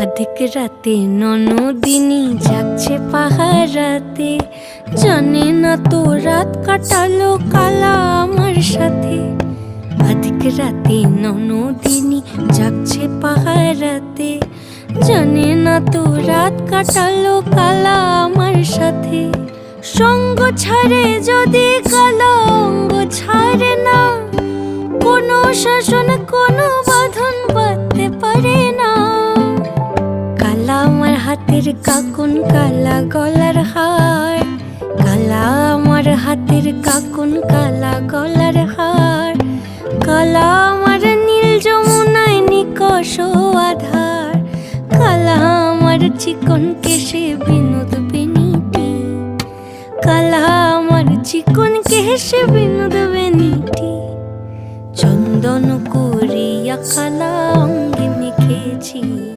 অধিক রাতে ননদিনী যাচ্ছে পাহারাতে, জানে না তো রাত কাটালো কালা আমার সাথে। অধিক রাতে ননদিনী যাচ্ছে পাহারাতে, জানে না তো রাত কাটালো কালা আমার সাথে। সঙ্গ ছাড়ে যদি কালা অঙ্গ ছাড়ে না, কোনো শাসন কোনো বাঁধন বাঁধতে পারে না। কালা আমার হাতের কাকুন কালা গলার হার, কালা আমার হাতের কাকুন কালা গলার হার। কালা আমার নীল যমুনায় নিকষ আধার, কালা আমার চিকন কেশে বিনোদ বেনিটি। কালা আমার চিকন কেশে বিনোদ বেনিটি। চন্দন করিয়া কালা অঙ্গে মেখেছি।